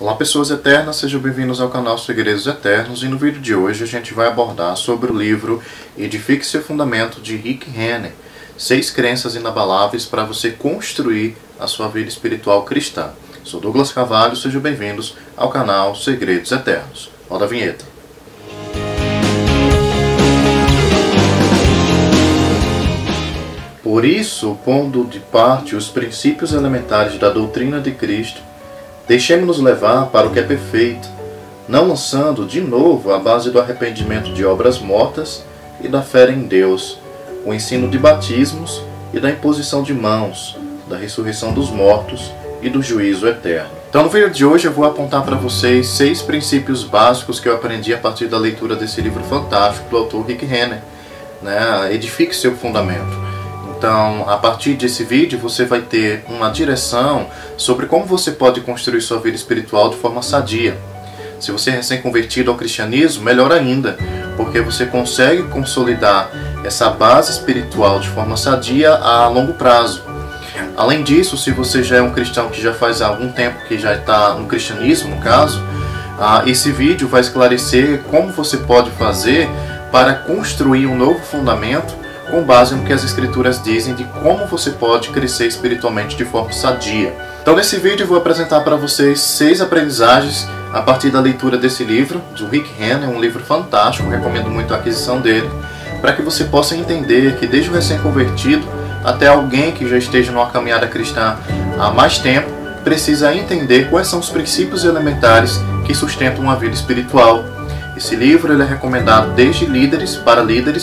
Olá pessoas eternas, sejam bem-vindos ao canal Segredos Eternos, e no vídeo de hoje a gente vai abordar sobre o livro Edifique Seu Fundamento de Rick Renner, 6 crenças inabaláveis para você construir a sua vida espiritual cristã. Sou Douglas Carvalho, sejam bem-vindos ao canal Segredos Eternos. Roda a vinheta. Por isso, pondo de parte os princípios elementares da doutrina de Cristo, deixemos-nos levar para o que é perfeito, não lançando de novo a base do arrependimento de obras mortas e da fé em Deus, o ensino de batismos e da imposição de mãos, da ressurreição dos mortos e do juízo eterno. Então no vídeo de hoje eu vou apontar para vocês 6 princípios básicos que eu aprendi a partir da leitura desse livro fantástico do autor Rick Renner, Edifique Seu Fundamento. Então, a partir desse vídeo, você vai ter uma direção sobre como você pode construir sua vida espiritual de forma sadia. Se você é recém-convertido ao cristianismo, melhor ainda, porque você consegue consolidar essa base espiritual de forma sadia a longo prazo. Além disso, se você já é um cristão que já faz algum tempo que já está no cristianismo, no caso, esse vídeo vai esclarecer como você pode fazer para construir um novo fundamento com base no que as escrituras dizem de como você pode crescer espiritualmente de forma sadia. Então nesse vídeo eu vou apresentar para vocês 6 aprendizagens a partir da leitura desse livro, do Rick Renner, um livro fantástico, recomendo muito a aquisição dele, para que você possa entender que desde o recém-convertido até alguém que já esteja numa caminhada cristã há mais tempo, precisa entender quais são os princípios elementares que sustentam uma vida espiritual. Esse livro ele é recomendado desde líderes,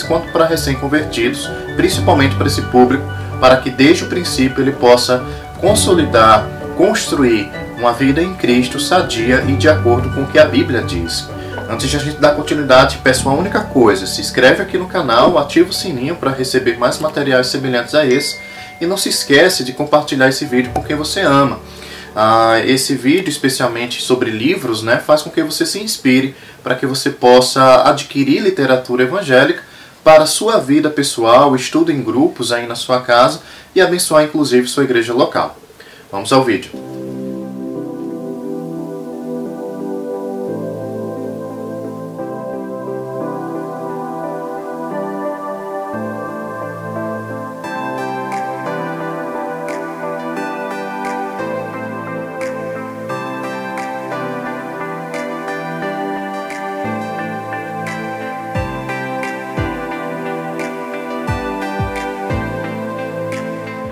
quanto para recém-convertidos, principalmente para esse público, para que desde o princípio ele possa consolidar, construir uma vida em Cristo sadia e de acordo com o que a Bíblia diz. Antes de a gente dar continuidade, peço uma única coisa: se inscreve aqui no canal, ativa o sininho para receber mais materiais semelhantes a esse, e não se esquece de compartilhar esse vídeo com quem você ama. Esse vídeo, especialmente sobre livros, faz com que você se inspire para que você possa adquirir literatura evangélica para a sua vida pessoal, estudo em grupos aí na sua casa e abençoar inclusive sua igreja local. Vamos ao vídeo.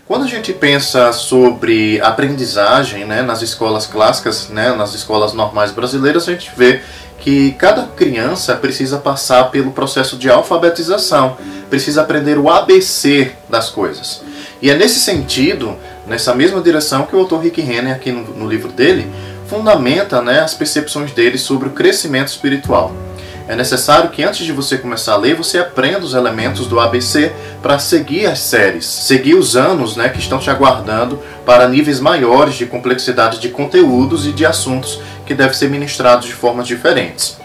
Quando a gente pensa sobre aprendizagem nas escolas clássicas, nas escolas normais brasileiras, a gente vê que cada criança precisa passar pelo processo de alfabetização, precisa aprender o ABC das coisas. E é nesse sentido, nessa mesma direção, que o autor Rick Renner, aqui no livro dele, fundamenta as percepções dele sobre o crescimento espiritual. É necessário que antes de você começar a ler, você aprenda os elementos do ABC para seguir as séries, seguir os anos que estão te aguardando para níveis maiores de complexidade de conteúdos e de assuntos que devem ser ministrados de formas diferentes.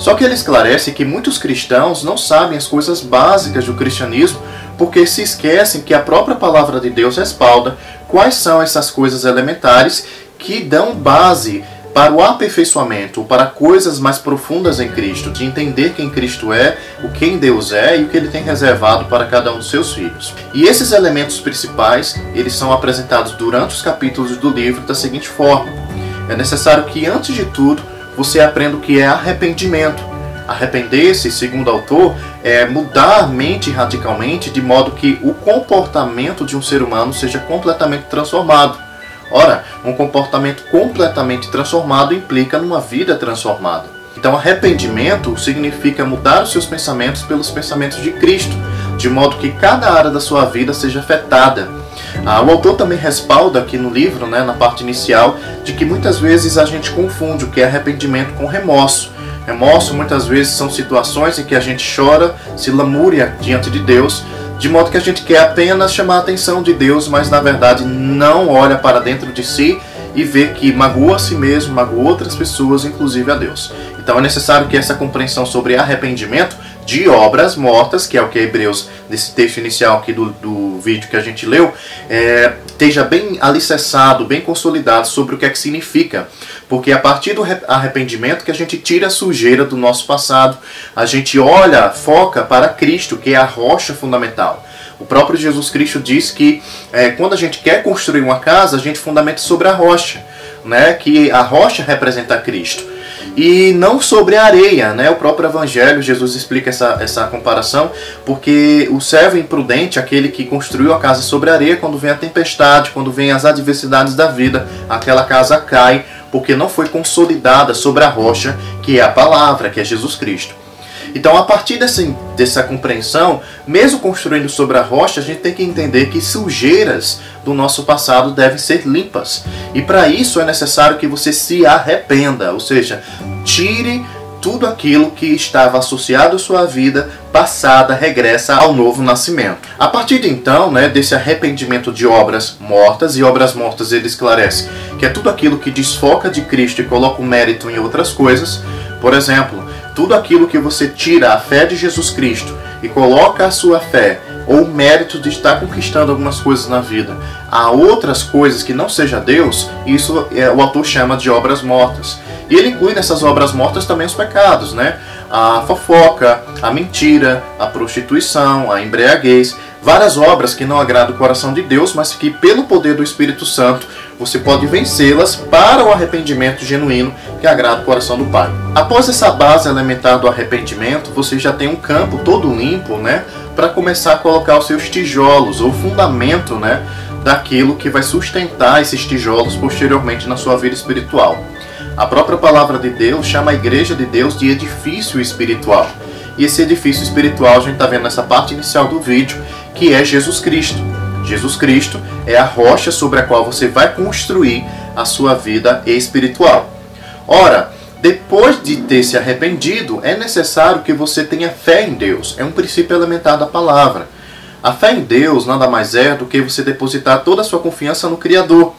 Só que ele esclarece que muitos cristãos não sabem as coisas básicas do cristianismo porque se esquecem que a própria palavra de Deus respalda quais são essas coisas elementares que dão base para o aperfeiçoamento, para coisas mais profundas em Cristo, de entender quem Cristo é, o quem Deus é e o que Ele tem reservado para cada um dos seus filhos. E esses elementos principais, eles são apresentados durante os capítulos do livro da seguinte forma: é necessário que, antes de tudo, você aprenda o que é arrependimento. Arrepender-se, segundo o autor, é mudar a mente radicalmente, de modo que o comportamento de um ser humano seja completamente transformado. Ora, um comportamento completamente transformado implica numa vida transformada. Então, arrependimento significa mudar os seus pensamentos pelos pensamentos de Cristo, de modo que cada área da sua vida seja afetada. O autor também respalda aqui no livro, na parte inicial, de que muitas vezes a gente confunde o que é arrependimento com remorso. Remorso muitas vezes são situações em que a gente chora, se lamúria diante de Deus, de modo que a gente quer apenas chamar a atenção de Deus, mas na verdade não olha para dentro de si e vê que magoa a si mesmo, magoa outras pessoas, inclusive a Deus. Então é necessário que essa compreensão sobre arrependimento de obras mortas, que é o que Hebreus, nesse texto inicial aqui do vídeo que a gente leu, esteja bem alicerçado, bem consolidado sobre o que é que significa. Porque a partir do arrependimento que a gente tira a sujeira do nosso passado, a gente olha, foca para Cristo, que é a rocha fundamental. O próprio Jesus Cristo diz que quando a gente quer construir uma casa, a gente fundamenta sobre a rocha, né? Que a rocha representa Cristo. E não sobre a areia, né? O próprio Evangelho, Jesus explica essa comparação, porque o servo imprudente, aquele que construiu a casa sobre a areia, quando vem a tempestade, quando vem as adversidades da vida, aquela casa cai, porque não foi consolidada sobre a rocha, que é a palavra, que é Jesus Cristo. Então, a partir dessa compreensão, mesmo construindo sobre a rocha, a gente tem que entender que sujeiras do nosso passado devem ser limpas. E para isso é necessário que você se arrependa, ou seja, tire tudo aquilo que estava associado à sua vida passada, regressa ao novo nascimento. A partir de então, desse arrependimento de obras mortas, e obras mortas ele esclarece que é tudo aquilo que desfoca de Cristo e coloca o mérito em outras coisas. Por exemplo, tudo aquilo que você tira a fé de Jesus Cristo e coloca a sua fé ou o mérito de estar conquistando algumas coisas na vida a outras coisas que não seja Deus, isso o autor chama de obras mortas. E ele inclui nessas obras mortas também os pecados, né? A fofoca, a mentira, a prostituição, a embriaguez, várias obras que não agradam o coração de Deus, mas que pelo poder do Espírito Santo você pode vencê-las para o arrependimento genuíno que agrada o coração do Pai. Após essa base elementar do arrependimento, você já tem um campo todo limpo, né, para começar a colocar os seus tijolos, ou fundamento, né, daquilo que vai sustentar esses tijolos posteriormente na sua vida espiritual. A própria palavra de Deus chama a igreja de Deus de edifício espiritual. E esse edifício espiritual a gente está vendo nessa parte inicial do vídeo, que é Jesus Cristo. Jesus Cristo é a rocha sobre a qual você vai construir a sua vida espiritual. Ora, depois de ter se arrependido, é necessário que você tenha fé em Deus. É um princípio elementar da palavra. A fé em Deus nada mais é do que você depositar toda a sua confiança no Criador.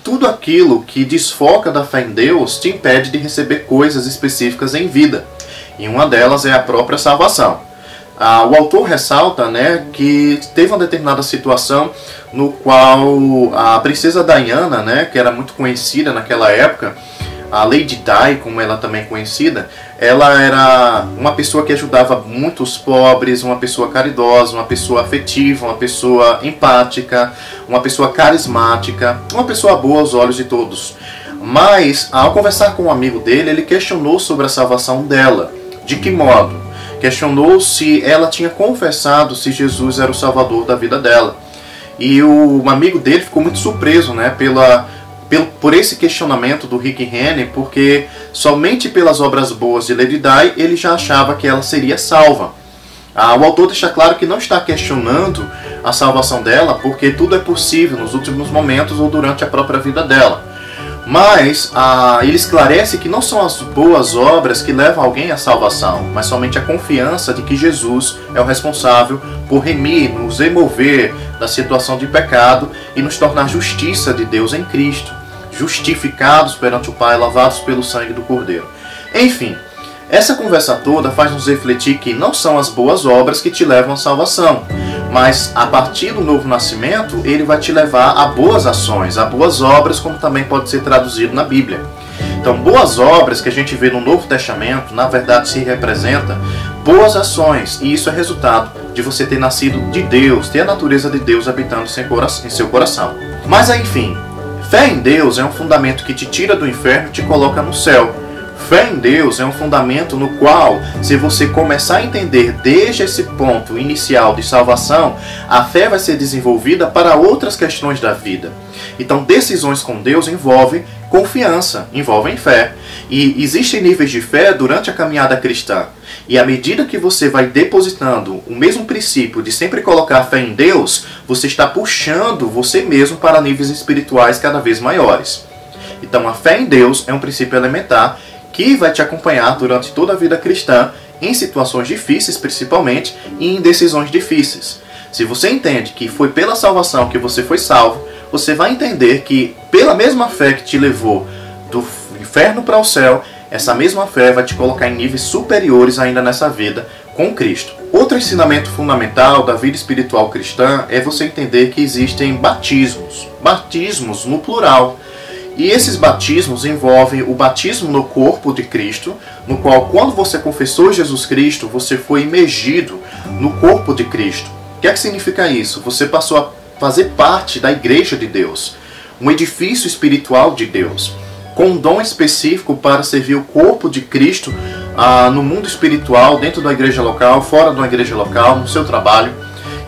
Tudo aquilo que desfoca da fé em Deus te impede de receber coisas específicas em vida. E uma delas é a própria salvação. O autor ressalta, né, que teve uma determinada situação no qual a princesa Diana, né, que era muito conhecida naquela época, a Lady Di, como ela também é conhecida, ela era uma pessoa que ajudava muito os pobres, uma pessoa caridosa, uma pessoa afetiva, uma pessoa empática, uma pessoa carismática, uma pessoa boa aos olhos de todos. Mas, ao conversar com um amigo dele, ele questionou sobre a salvação dela. De que modo? Questionou se ela tinha confessado se Jesus era o Salvador da vida dela. E o amigo dele ficou muito surpreso, né, por esse questionamento do Rick Rennie, porque somente pelas obras boas de Lady Di ele já achava que ela seria salva. O autor deixa claro que não está questionando a salvação dela, porque tudo é possível nos últimos momentos ou durante a própria vida dela. Mas ele esclarece que não são as boas obras que levam alguém à salvação, mas somente a confiança de que Jesus é o responsável por remir, nos remover da situação de pecado e nos tornar justiça de Deus em Cristo, justificados perante o Pai, lavados pelo sangue do Cordeiro. Enfim, essa conversa toda faz nos refletir que não são as boas obras que te levam à salvação, mas a partir do novo nascimento, ele vai te levar a boas ações, a boas obras, como também pode ser traduzido na Bíblia. Então, boas obras que a gente vê no Novo Testamento, na verdade se representa boas ações, e isso é resultado de você ter nascido de Deus, ter a natureza de Deus habitando em seu coração. Mas, enfim, fé em Deus é um fundamento que te tira do inferno e te coloca no céu. Fé em Deus é um fundamento no qual, se você começar a entender desde esse ponto inicial de salvação, a fé vai ser desenvolvida para outras questões da vida. Então, decisões com Deus envolvem confiança, envolvem fé. E existem níveis de fé durante a caminhada cristã. E à medida que você vai depositando o mesmo princípio de sempre colocar fé em Deus, você está puxando você mesmo para níveis espirituais cada vez maiores. Então, a fé em Deus é um princípio elementar que vai te acompanhar durante toda a vida cristã, em situações difíceis principalmente, e em decisões difíceis. Se você entende que foi pela salvação que você foi salvo, você vai entender que pela mesma fé que te levou inferno para o céu, essa mesma fé vai te colocar em níveis superiores ainda nessa vida com Cristo. Outro ensinamento fundamental da vida espiritual cristã é você entender que existem batismos, batismos no plural. E esses batismos envolvem o batismo no corpo de Cristo, no qual, quando você confessou Jesus Cristo, você foi imergido no corpo de Cristo. O que é que significa isso? Você passou a fazer parte da igreja de Deus, um edifício espiritual de Deus, com um dom específico para servir o corpo de Cristo no mundo espiritual, dentro da igreja local, fora da igreja local, no seu trabalho.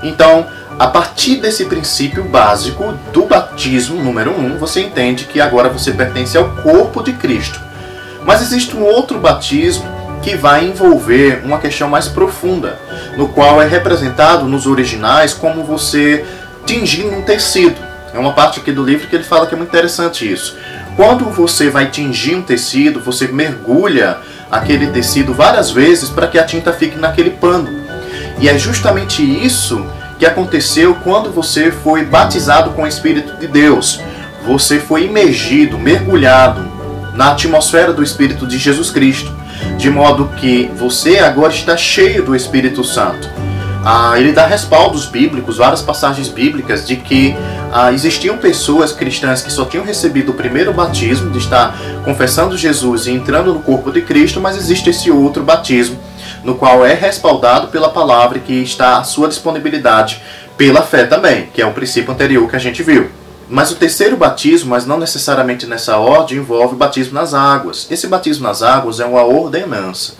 Então, a partir desse princípio básico do batismo, número 1, você entende que agora você pertence ao corpo de Cristo. Mas existe um outro batismo que vai envolver uma questão mais profunda, no qual é representado nos originais como você tingindo um tecido. É uma parte aqui do livro que ele fala que é muito interessante isso. Quando você vai tingir um tecido, você mergulha aquele tecido várias vezes para que a tinta fique naquele pano. E é justamente isso que aconteceu quando você foi batizado com o Espírito de Deus. Você foi imergido, mergulhado na atmosfera do Espírito de Jesus Cristo, de modo que você agora está cheio do Espírito Santo. Ele dá respaldos bíblicos, várias passagens bíblicas de que existiam pessoas cristãs que só tinham recebido o primeiro batismo, de estar confessando Jesus e entrando no corpo de Cristo, mas existe esse outro batismo, no qual é respaldado pela palavra, que está à sua disponibilidade pela fé também, que é o princípio anterior que a gente viu. Mas o terceiro batismo, mas não necessariamente nessa ordem, envolve o batismo nas águas. Esse batismo nas águas é uma ordenança.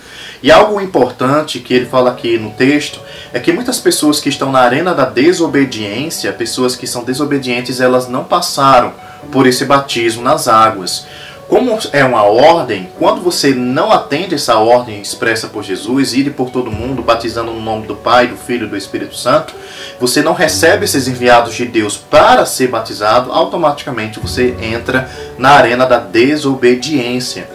E algo importante que ele fala aqui no texto é que muitas pessoas que estão na arena da desobediência, pessoas que são desobedientes, elas não passaram por esse batismo nas águas. Como é uma ordem, quando você não atende essa ordem expressa por Jesus, ir por todo mundo, batizando no nome do Pai, do Filho e do Espírito Santo, você não recebe esses enviados de Deus para ser batizado, automaticamente você entra na arena da desobediência.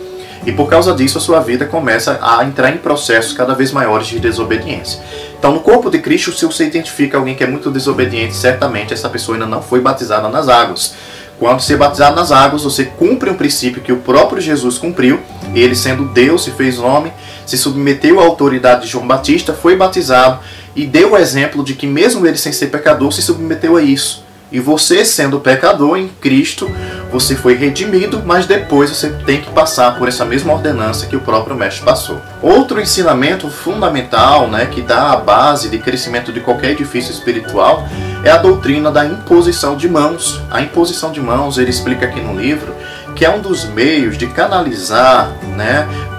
E por causa disso a sua vida começa a entrar em processos cada vez maiores de desobediência. Então no corpo de Cristo, se você identifica alguém que é muito desobediente, certamente essa pessoa ainda não foi batizada nas águas. Quando ser batizado nas águas, você cumpre um princípio que o próprio Jesus cumpriu. Ele, sendo Deus, se fez homem, se submeteu à autoridade de João Batista, foi batizado e deu o exemplo de que mesmo ele sem ser pecador, se submeteu a isso. E você, sendo pecador em Cristo, você foi redimido, mas depois você tem que passar por essa mesma ordenança que o próprio Mestre passou. Outro ensinamento fundamental, que dá a base de crescimento de qualquer edifício espiritual, é a doutrina da imposição de mãos. A imposição de mãos, ele explica aqui no livro, que é um dos meios de canalizar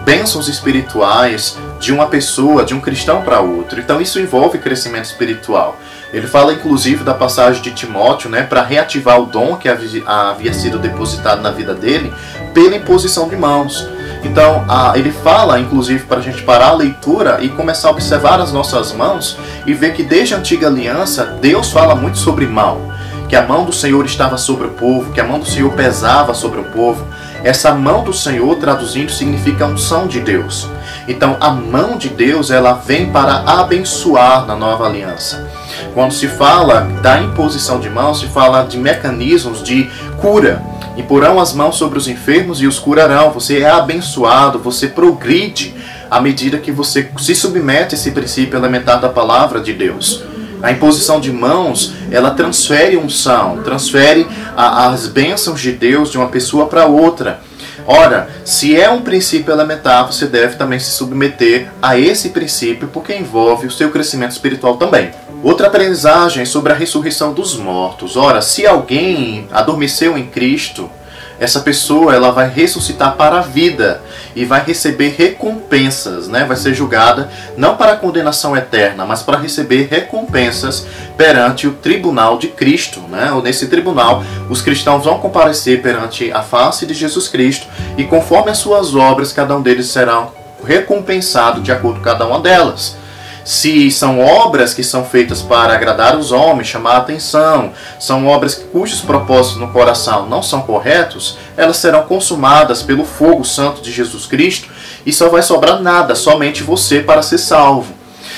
bênçãos espirituais de uma pessoa, de um cristão para outro. Então isso envolve crescimento espiritual. Ele fala inclusive da passagem de Timóteo, para reativar o dom que havia sido depositado na vida dele pela imposição de mãos. Então ele fala inclusive para a gente parar a leitura e começar a observar as nossas mãos e ver que desde a antiga aliança Deus fala muito sobre mão, que a mão do Senhor estava sobre o povo, que a mão do Senhor pesava sobre o povo. Essa mão do Senhor, traduzindo, significa a unção de Deus. Então a mão de Deus, ela vem para abençoar na nova aliança. Quando se fala da imposição de mãos, se fala de mecanismos de cura. Imporão as mãos sobre os enfermos e os curarão. Você é abençoado, você progride à medida que você se submete a esse princípio elementar da palavra de Deus. A imposição de mãos, ela transfere unção, transfere as bênçãos de Deus de uma pessoa para outra. Ora, se é um princípio elementar, você deve também se submeter a esse princípio, porque envolve o seu crescimento espiritual também. Outra aprendizagem é sobre a ressurreição dos mortos. Ora, se alguém adormeceu em Cristo, essa pessoa ela vai ressuscitar para a vida e vai receber recompensas, vai ser julgada não para a condenação eterna, mas para receber recompensas perante o tribunal de Cristo. Nesse tribunal, os cristãos vão comparecer perante a face de Jesus Cristo e conforme as suas obras, cada um deles será recompensado de acordo com cada uma delas. Se são obras que são feitas para agradar os homens, chamar a atenção, são obras cujos propósitos no coração não são corretos, elas serão consumadas pelo fogo santo de Jesus Cristo e só vai sobrar nada, somente você para ser salvo.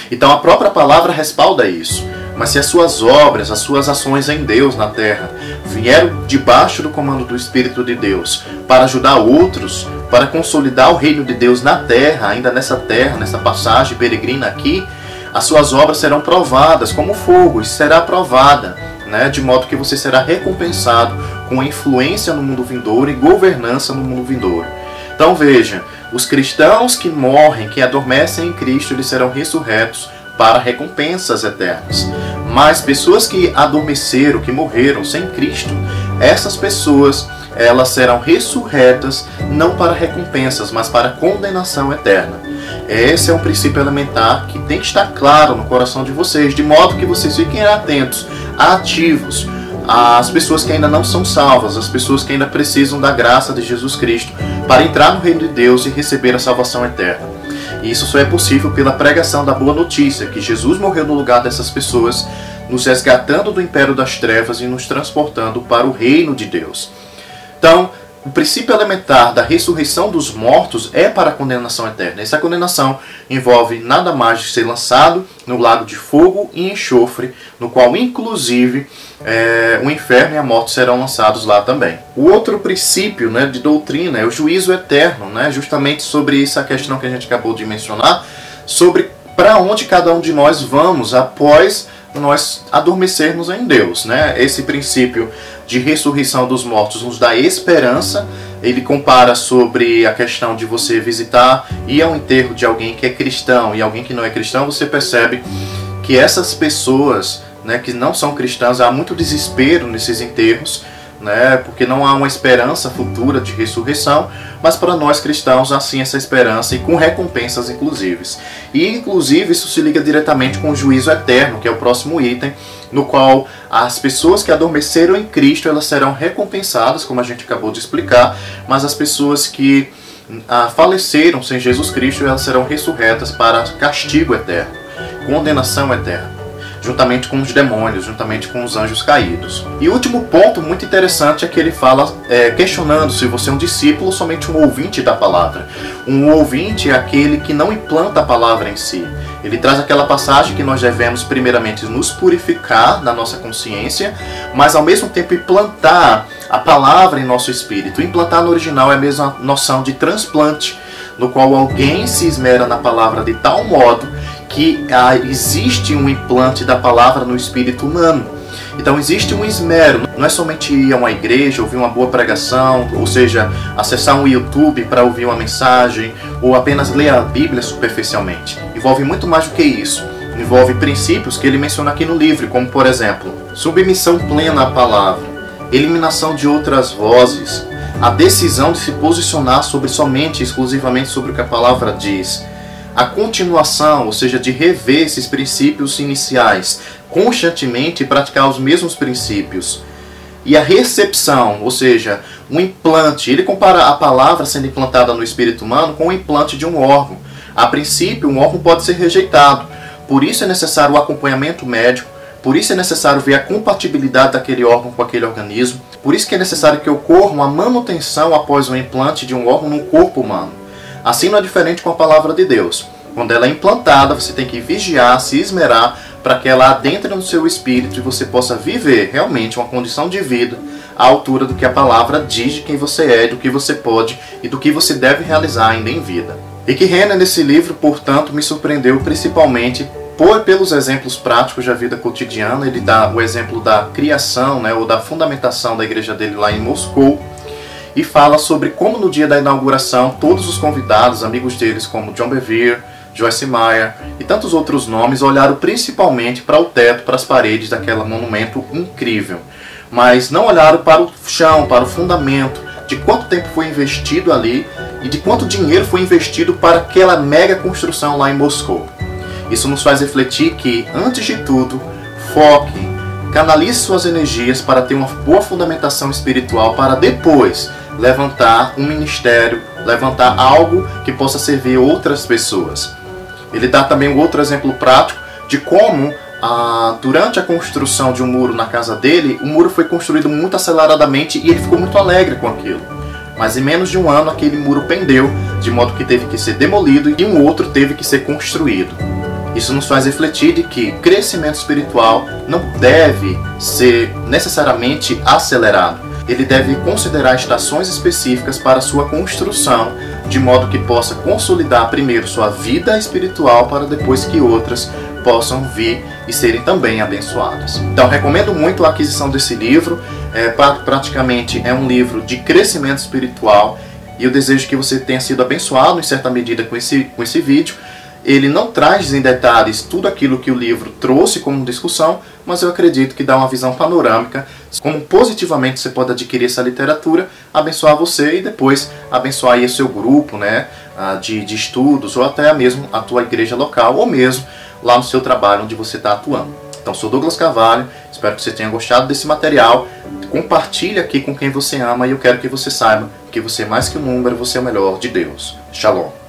Então a própria palavra respalda isso. Mas se as suas obras, as suas ações em Deus na terra vieram debaixo do comando do Espírito de Deus para ajudar outros, para consolidar o reino de Deus na terra, ainda nessa terra, nessa passagem peregrina aqui, as suas obras serão provadas como fogo, e será provada, né, de modo que você será recompensado com influência no mundo vindouro e governança no mundo vindouro. Então veja, os cristãos que morrem, que adormecem em Cristo, eles serão ressurretos para recompensas eternas. Mas pessoas que adormeceram, que morreram sem Cristo, essas pessoas, elas serão ressurretas não para recompensas, mas para condenação eterna. Esse é um princípio elementar que tem que estar claro no coração de vocês, de modo que vocês fiquem atentos, ativos, às pessoas que ainda não são salvas, às pessoas que ainda precisam da graça de Jesus Cristo para entrar no reino de Deus e receber a salvação eterna. E isso só é possível pela pregação da boa notícia, que Jesus morreu no lugar dessas pessoas, nos resgatando do império das trevas e nos transportando para o reino de Deus. Então, o princípio elementar da ressurreição dos mortos é para a condenação eterna. Essa condenação envolve nada mais de ser lançado no lago de fogo e enxofre, no qual inclusive o inferno e a morte serão lançados lá também. O outro princípio, né, de doutrina é o juízo eterno, né, justamente sobre essa questão que a gente acabou de mencionar, sobre para onde cada um de nós vamos após nós adormecermos em Deus, né? Esse princípio de ressurreição dos mortos nos dá esperança. Ele compara sobre a questão de você visitar e ir ao enterro de alguém que é cristão e alguém que não é cristão. Você percebe que essas pessoas, né, que não são cristãs, há muito desespero nesses enterros, né, porque não há uma esperança futura de ressurreição, mas para nós cristãos há sim essa esperança, e com recompensas inclusive. E inclusive isso se liga diretamente com o juízo eterno, que é o próximo item, no qual as pessoas que adormeceram em Cristo, elas serão recompensadas, como a gente acabou de explicar, mas as pessoas que faleceram sem Jesus Cristo, elas serão ressurretas para castigo eterno, condenação eterna, juntamente com os demônios, juntamente com os anjos caídos. E o último ponto muito interessante é que ele fala questionando se você é um discípulo ou somente um ouvinte da palavra. Um ouvinte é aquele que não implanta a palavra em si. Ele traz aquela passagem que nós devemos primeiramente nos purificar na nossa consciência, mas ao mesmo tempo implantar a palavra em nosso espírito. Implantar no original é a mesma noção de transplante, no qual alguém se esmera na palavra de tal modo que existe um implante da palavra no espírito humano. Então existe um esmero, não é somente ir a uma igreja, ouvir uma boa pregação, ou seja, acessar um YouTube para ouvir uma mensagem, ou apenas ler a Bíblia superficialmente. Envolve muito mais do que isso. Envolve princípios que ele menciona aqui no livro, como por exemplo, submissão plena à palavra, eliminação de outras vozes, a decisão de se posicionar somente, exclusivamente sobre o que a palavra diz, a continuação, ou seja, de rever esses princípios iniciais constantemente e praticar os mesmos princípios. E a recepção, ou seja, um implante. Ele compara a palavra sendo implantada no espírito humano com o implante de um órgão. A princípio, um órgão pode ser rejeitado. Por isso é necessário o acompanhamento médico. Por isso é necessário ver a compatibilidade daquele órgão com aquele organismo. Por isso que é necessário que ocorra uma manutenção após o implante de um órgão no corpo humano. Assim não é diferente com a palavra de Deus. Quando ela é implantada, você tem que vigiar, se esmerar, para que ela adentre no seu espírito e você possa viver realmente uma condição de vida à altura do que a palavra diz de quem você é, do que você pode e do que você deve realizar ainda em vida. Rick Renner, nesse livro, portanto, me surpreendeu principalmente pelos exemplos práticos da vida cotidiana. Ele dá o exemplo da criação, né, ou da fundamentação da igreja dele lá em Moscou, e fala sobre como no dia da inauguração todos os convidados, amigos deles como John Bevere, Joyce Meyer e tantos outros nomes, olharam principalmente para o teto, para as paredes daquele monumento incrível, mas não olharam para o chão, para o fundamento, de quanto tempo foi investido ali e de quanto dinheiro foi investido para aquela mega construção lá em Moscou. Isso nos faz refletir que, antes de tudo, foque, canalize suas energias para ter uma boa fundamentação espiritual, para depois levantar um ministério, levantar algo que possa servir outras pessoas. Ele dá também um outro exemplo prático de como, durante a construção de um muro na casa dele, o muro foi construído muito aceleradamente e ele ficou muito alegre com aquilo. Mas em menos de um ano aquele muro pendeu, de modo que teve que ser demolido e um outro teve que ser construído. E Isso nos faz refletir de que crescimento espiritual não deve ser necessariamente acelerado. Ele deve considerar estações específicas para sua construção, de modo que possa consolidar primeiro sua vida espiritual para depois que outras possam vir e serem também abençoadas. Então, recomendo muito a aquisição desse livro. Praticamente é um livro de crescimento espiritual e eu desejo que você tenha sido abençoado em certa medida com esse vídeo. Ele não traz em detalhes tudo aquilo que o livro trouxe como discussão, mas eu acredito que dá uma visão panorâmica, como positivamente você pode adquirir essa literatura, abençoar você e depois abençoar aí o seu grupo, né, de estudos, ou até mesmo a tua igreja local, ou mesmo lá no seu trabalho onde você está atuando. Então, sou Douglas Carvalho, espero que você tenha gostado desse material, compartilhe aqui com quem você ama e eu quero que você saiba que você é mais que um número, você é o melhor de Deus. Shalom.